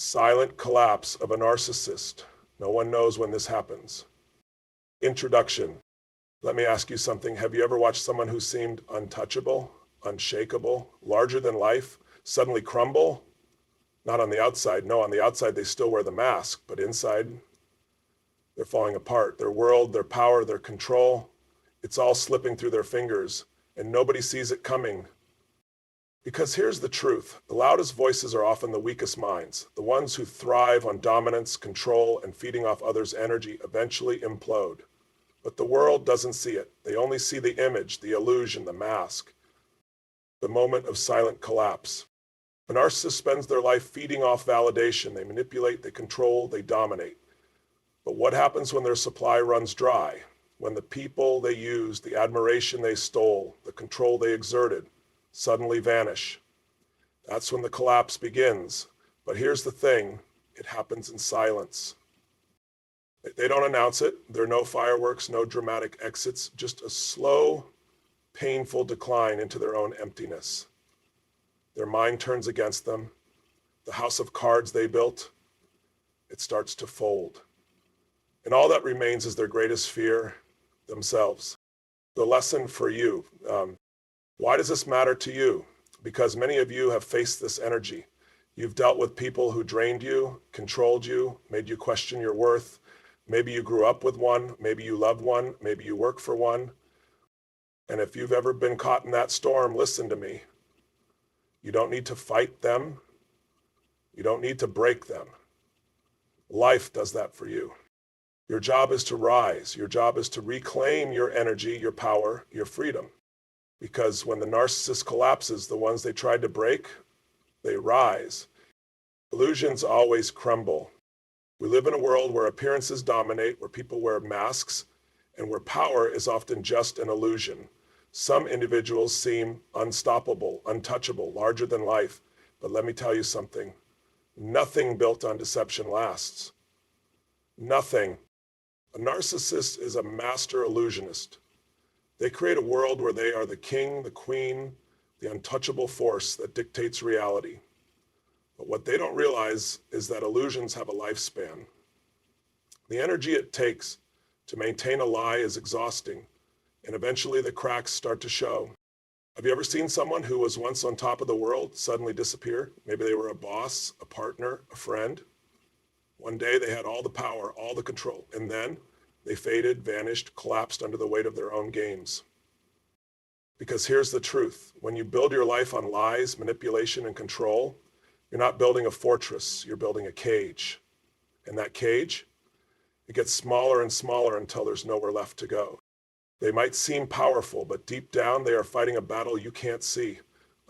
Silent collapse of a narcissist. No one knows when this happens. Introduction. Let me ask you something. Have you ever watched someone who seemed untouchable, unshakable, larger than life, suddenly crumble? Not on the outside. No, on the outside they still wear the mask, but inside they're falling apart. Their world, their power, their control, it's all slipping through their fingers, and nobody sees it coming. Because here's the truth. The loudest voices are often the weakest minds. The ones who thrive on dominance, control, and feeding off others' energy eventually implode. But the world doesn't see it. They only see the image, the illusion, the mask, the moment of silent collapse. A narcissist spends their life feeding off validation. They manipulate, they control, they dominate. But what happens when their supply runs dry? When the people they used, the admiration they stole, the control they exerted, suddenly vanish. That's when the collapse begins. But here's the thing, it happens in silence. They don't announce it. There are no fireworks, no dramatic exits, just a slow, painful decline into their own emptiness. Their mind turns against them. The house of cards they built, it starts to fold. And all that remains is their greatest fear, themselves. The lesson for you. Why does this matter to you? Because many of you have faced this energy. You've dealt with people who drained you, controlled you, made you question your worth. Maybe you grew up with one, maybe you loved one, maybe you work for one. And if you've ever been caught in that storm, listen to me. You don't need to fight them. You don't need to break them. Life does that for you. Your job is to rise. Your job is to reclaim your energy, your power, your freedom. Because when the narcissist collapses, the ones they tried to break, they rise. Illusions always crumble. We live in a world where appearances dominate, where people wear masks, and where power is often just an illusion. Some individuals seem unstoppable, untouchable, larger than life. But let me tell you something. Nothing built on deception lasts. Nothing. A narcissist is a master illusionist. They create a world where they are the king, the queen, the untouchable force that dictates reality. But what they don't realize is that illusions have a lifespan. The energy it takes to maintain a lie is exhausting, and eventually the cracks start to show. Have you ever seen someone who was once on top of the world suddenly disappear? Maybe they were a boss, a partner, a friend. One day they had all the power, all the control, and then they faded, vanished, collapsed under the weight of their own games. Because here's the truth. When you build your life on lies, manipulation, and control, you're not building a fortress, you're building a cage. And that cage, it gets smaller and smaller until there's nowhere left to go. They might seem powerful, but deep down they are fighting a battle you can't see.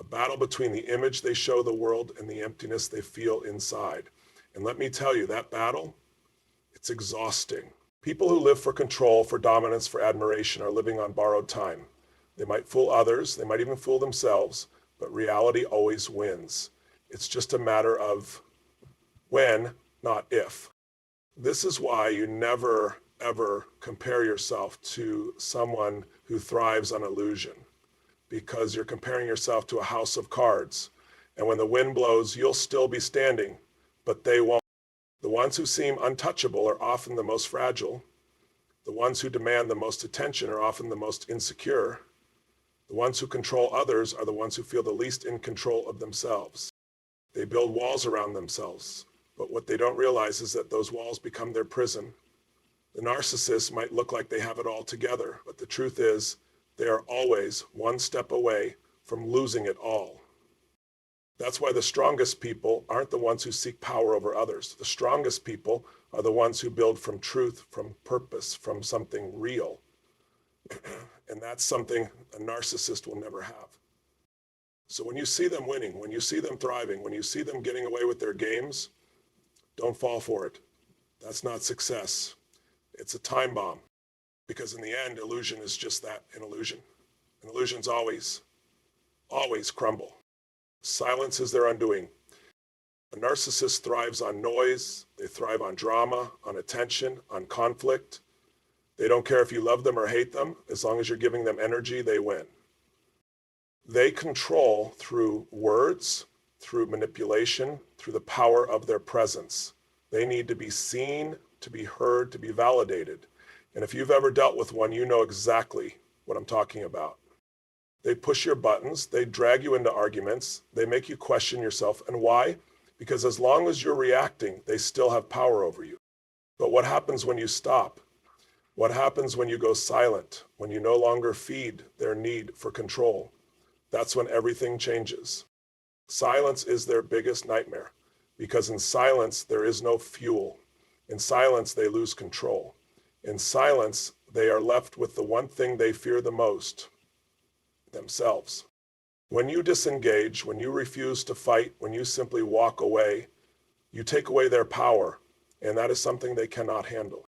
A battle between the image they show the world and the emptiness they feel inside. And let me tell you, that battle, it's exhausting. People who live for control, for dominance, for admiration are living on borrowed time. They might fool others, they might even fool themselves, but reality always wins. It's just a matter of when, not if. This is why you never, ever compare yourself to someone who thrives on illusion, because you're comparing yourself to a house of cards. And when the wind blows, you'll still be standing, but they won't. The ones who seem untouchable are often the most fragile. The ones who demand the most attention are often the most insecure. The ones who control others are the ones who feel the least in control of themselves. They build walls around themselves, but what they don't realize is that those walls become their prison. The narcissist might look like they have it all together, but the truth is they are always one step away from losing it all. That's why the strongest people aren't the ones who seek power over others. The strongest people are the ones who build from truth, from purpose, from something real. And that's something a narcissist will never have. So when you see them winning, when you see them thriving, when you see them getting away with their games, don't fall for it. That's not success. It's a time bomb. Because in the end, illusion is just that, an illusion. And illusions always crumble. Silence is their undoing. A narcissist thrives on noise. They thrive on drama, on attention, on conflict. They don't care if you love them or hate them. As long as you're giving them energy, they win. They control through words, through manipulation, through the power of their presence. They need to be seen, to be heard, to be validated. And if you've ever dealt with one, you know exactly what I'm talking about. They push your buttons, they drag you into arguments, they make you question yourself. And why? Because as long as you're reacting, they still have power over you. But what happens when you stop? What happens when you go silent, when you no longer feed their need for control? That's when everything changes. Silence is their biggest nightmare, because in silence, there is no fuel. In silence, they lose control. In silence, they are left with the one thing they fear the most, themselves. When you disengage, when you refuse to fight, when you simply walk away, you take away their power, and that is something they cannot handle.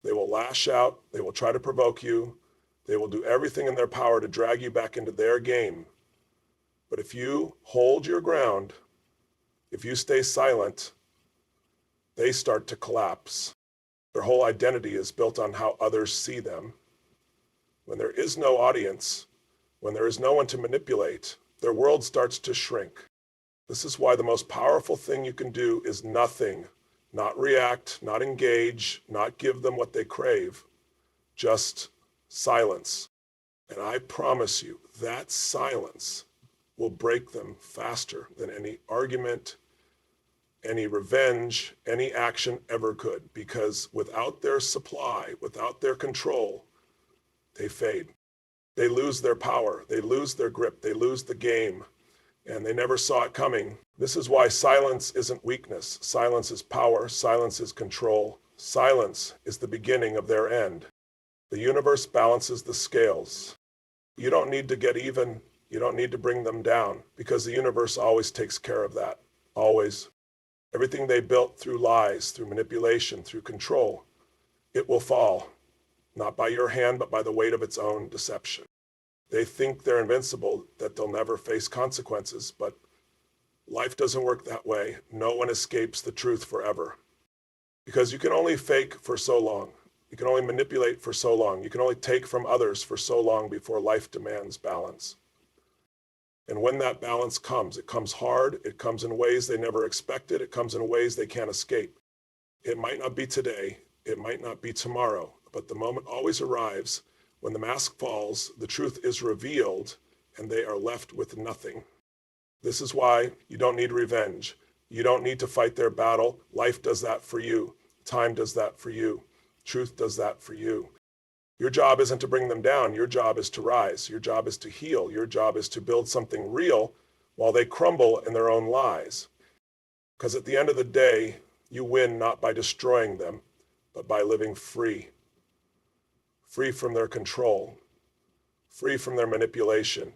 They will lash out, they will try to provoke you, they will do everything in their power to drag you back into their game. But if you hold your ground, if you stay silent, they start to collapse. Their whole identity is built on how others see them. When there is no audience, when there is no one to manipulate, their world starts to shrink. This is why the most powerful thing you can do is nothing. Not react, not engage, not give them what they crave, just silence. And I promise you, that silence will break them faster than any argument, any revenge, any action ever could, because without their supply, without their control, they fade. They lose their power, they lose their grip, they lose the game, and they never saw it coming. This is why silence isn't weakness. Silence is power, silence is control. Silence is the beginning of their end. The universe balances the scales. You don't need to get even, you don't need to bring them down, because the universe always takes care of that, always. Everything they built through lies, through manipulation, through control, it will fall, not by your hand, but by the weight of its own deception. They think they're invincible, that they'll never face consequences, but life doesn't work that way. No one escapes the truth forever. Because you can only fake for so long. You can only manipulate for so long. You can only take from others for so long before life demands balance. And when that balance comes, it comes hard, it comes in ways they never expected, it comes in ways they can't escape. It might not be today, it might not be tomorrow, but the moment always arrives when the mask falls, the truth is revealed, and they are left with nothing. This is why you don't need revenge. You don't need to fight their battle. Life does that for you. Time does that for you. Truth does that for you. Your job isn't to bring them down. Your job is to rise. Your job is to heal. Your job is to build something real while they crumble in their own lies. Because at the end of the day, you win not by destroying them, but by living free. Free from their control. Free from their manipulation.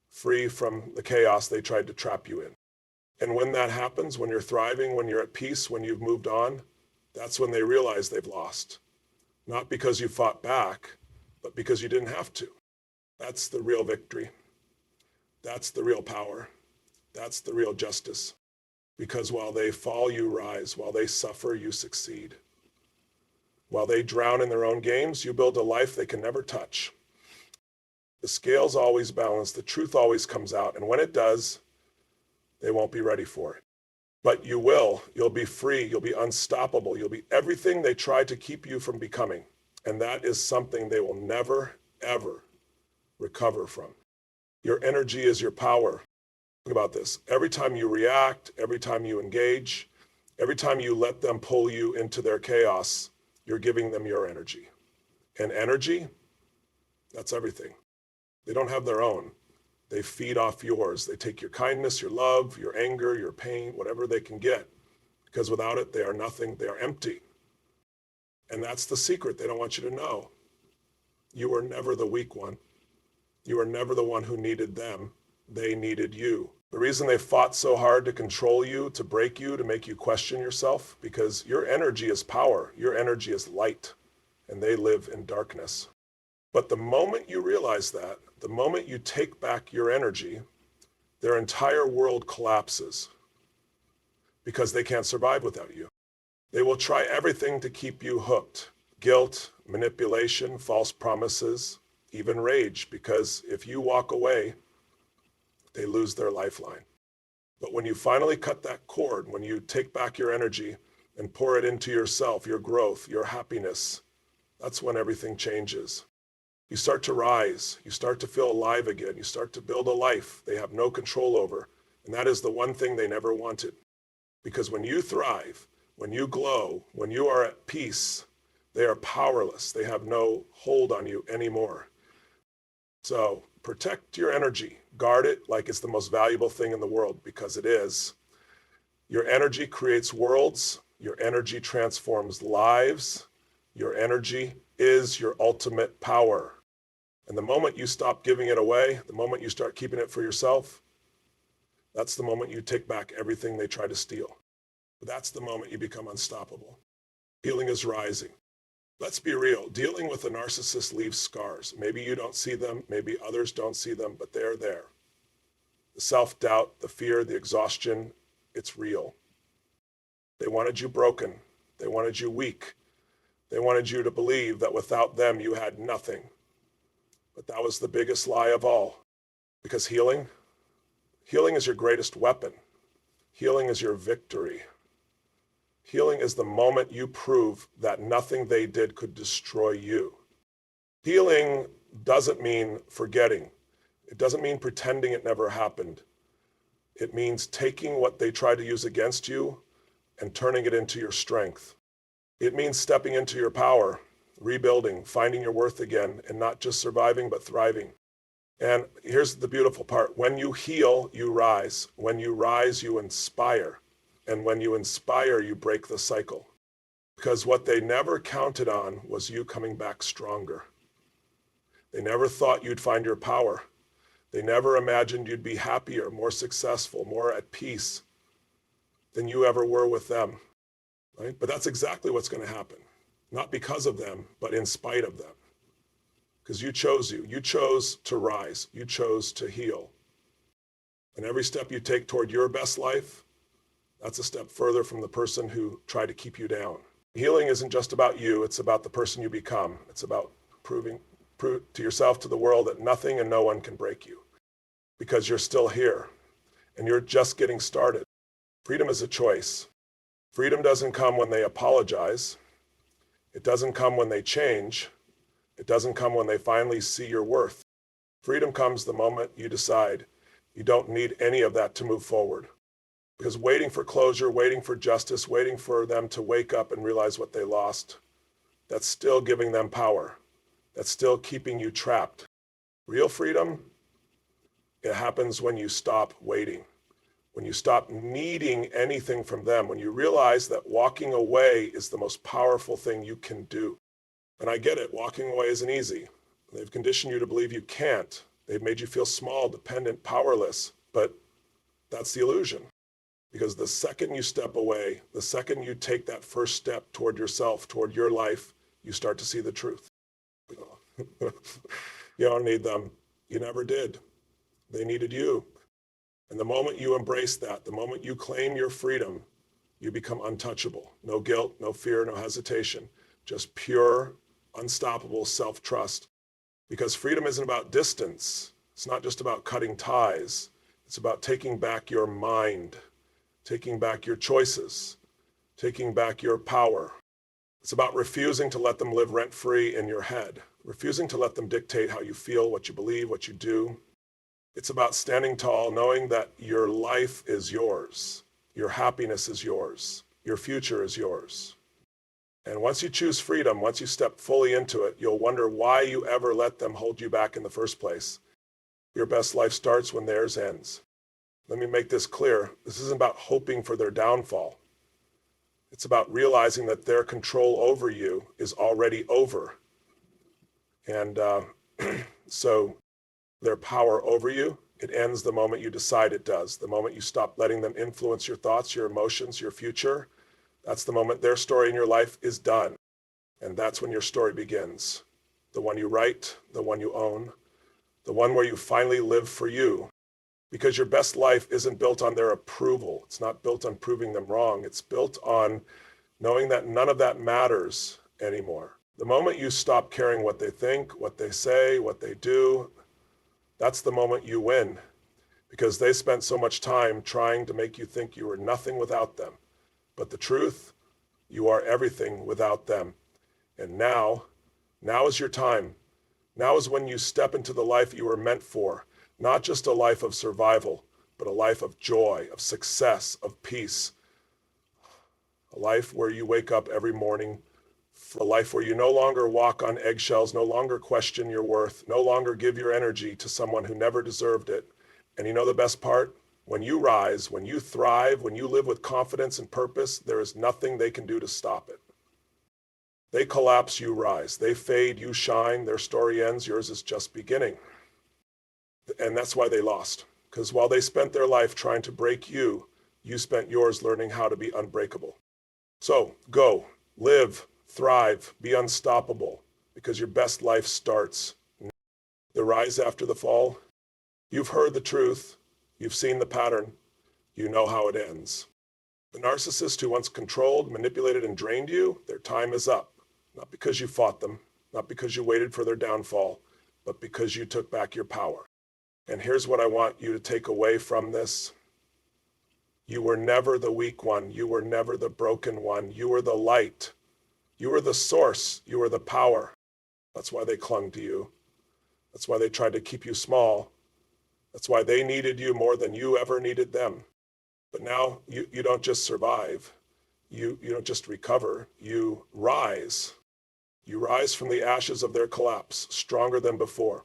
Free from the chaos they tried to trap you in. And when that happens, when you're thriving, when you're at peace, when you've moved on, that's when they realize they've lost. Not because you fought back, but because you didn't have to. That's the real victory. That's the real power. That's the real justice. Because while they fall, you rise. While they suffer, you succeed. While they drown in their own games, you build a life they can never touch. The scales always balance. The truth always comes out. And when it does, they won't be ready for it. But you will. You'll be free. You'll be unstoppable. You'll be everything they tried to keep you from becoming. And that is something they will never, ever recover from. Your energy is your power. Think about this. Every time you react, every time you engage, every time you let them pull you into their chaos, you're giving them your energy. And energy, that's everything. They don't have their own. They feed off yours. They take your kindness, your love, your anger, your pain, whatever they can get. Because without it, they are nothing. They are empty. And that's the secret they don't want you to know. You were never the weak one. You were never the one who needed them. They needed you. The reason they fought so hard to control you, to break you, to make you question yourself, because your energy is power. Your energy is light. And they live in darkness. But the moment you realize that, the moment you take back your energy, their entire world collapses because they can't survive without you. They will try everything to keep you hooked. Guilt, manipulation, false promises, even rage, because if you walk away, they lose their lifeline. But when you finally cut that cord, when you take back your energy and pour it into yourself, your growth, your happiness, that's when everything changes. You start to rise. You start to feel alive again. You start to build a life they have no control over. And that is the one thing they never wanted. Because when you thrive, when you glow, when you are at peace, they are powerless. They have no hold on you anymore. So protect your energy. Guard it like it's the most valuable thing in the world, because it is. Your energy creates worlds. Your energy transforms lives. Your energy is your ultimate power. And the moment you stop giving it away, the moment you start keeping it for yourself, that's the moment you take back everything they try to steal. That's the moment you become unstoppable. Healing is rising. Let's be real. Dealing with a narcissist leaves scars. Maybe you don't see them. Maybe others don't see them, but they're there. The self-doubt, the fear, the exhaustion, it's real. They wanted you broken. They wanted you weak. They wanted you to believe that without them, you had nothing. But that was the biggest lie of all. Because healing is your greatest weapon. Healing is your victory. Healing is the moment you prove that nothing they did could destroy you. Healing doesn't mean forgetting. It doesn't mean pretending it never happened. It means taking what they try to use against you and turning it into your strength. It means stepping into your power, rebuilding, finding your worth again, and not just surviving, but thriving. And here's the beautiful part. When you heal, you rise. When you rise, you inspire. And when you inspire, you break the cycle. Because what they never counted on was you coming back stronger. They never thought you'd find your power. They never imagined you'd be happier, more successful, more at peace than you ever were with them. Right? But that's exactly what's going to happen. Not because of them, but in spite of them. Because you chose you. You chose to rise. You chose to heal. And every step you take toward your best life, that's a step further from the person who tried to keep you down. Healing isn't just about you. It's about the person you become. It's about proving to yourself, to the world, that nothing and no one can break you. Because you're still here. And you're just getting started. Freedom is a choice. Freedom doesn't come when they apologize. It doesn't come when they change. It doesn't come when they finally see your worth. Freedom comes the moment you decide you don't need any of that to move forward. Because waiting for closure, waiting for justice, waiting for them to wake up and realize what they lost, that's still giving them power. That's still keeping you trapped. Real freedom, it happens when you stop waiting. When you stop needing anything from them, when you realize that walking away is the most powerful thing you can do. And I get it, walking away isn't easy. They've conditioned you to believe you can't. They've made you feel small, dependent, powerless. But that's the illusion. Because the second you step away, the second you take that first step toward yourself, toward your life, you start to see the truth. You don't need them. You never did. They needed you. And the moment you embrace that, the moment you claim your freedom, you become untouchable. No guilt, no fear, no hesitation. Just pure, unstoppable self-trust. Because freedom isn't about distance. It's not just about cutting ties. It's about taking back your mind, taking back your choices, taking back your power. It's about refusing to let them live rent-free in your head, refusing to let them dictate how you feel, what you believe, what you do. It's about standing tall, knowing that your life is yours, your happiness is yours, your future is yours. And once you choose freedom, once you step fully into it, you'll wonder why you ever let them hold you back in the first place. Your best life starts when theirs ends. Let me make this clear. This isn't about hoping for their downfall. It's about realizing that their control over you is already over. And so their power over you, it ends the moment you decide it does. The moment you stop letting them influence your thoughts, your emotions, your future, that's the moment their story in your life is done. And that's when your story begins. The one you write, the one you own, the one where you finally live for you. Because your best life isn't built on their approval. It's not built on proving them wrong. It's built on knowing that none of that matters anymore. The moment you stop caring what they think, what they say, what they do, that's the moment you win. because they spent so much time trying to make you think you were nothing without them. But the truth, you are everything without them. And now is your time. Now is when you step into the life you were meant for, not just a life of survival, but a life of joy, of success, of peace. A life where you wake up every morning, a life where you no longer walk on eggshells, no longer question your worth, no longer give your energy to someone who never deserved it. And you know the best part? When you rise, when you thrive, when you live with confidence and purpose, there is nothing they can do to stop it. They collapse, you rise. They fade, you shine. Their story ends, yours is just beginning. And that's why they lost. Because while they spent their life trying to break you, you spent yours learning how to be unbreakable. So go, live, thrive, be unstoppable, because your best life starts. The rise after the fall. You've heard the truth. You've seen the pattern. You know how it ends. The narcissist who once controlled, manipulated, and drained you, their time is up. Not because you fought them, not because you waited for their downfall, but because you took back your power. And here's what I want you to take away from this. You were never the weak one. You were never the broken one. You were the light. You were the source. You were the power. That's why they clung to you. That's why they tried to keep you small. That's why they needed you more than you ever needed them. But now you don't just survive. You don't just recover. You rise. You rise from the ashes of their collapse, stronger than before.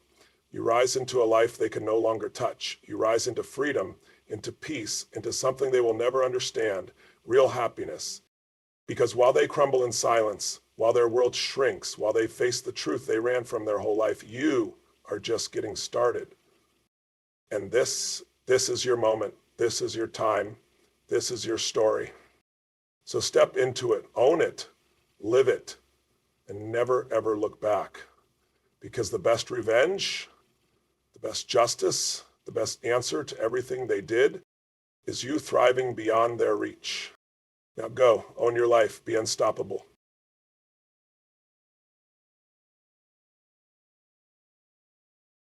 You rise into a life they can no longer touch. You rise into freedom, into peace, into something they will never understand, real happiness. Because while they crumble in silence, while their world shrinks, while they face the truth they ran from their whole life, you are just getting started. And this is your moment. This is your time. This is your story. So step into it, own it, live it, and never ever look back. Because the best revenge, the best justice, the best answer to everything they did is you thriving beyond their reach. Now go, own your life, be unstoppable.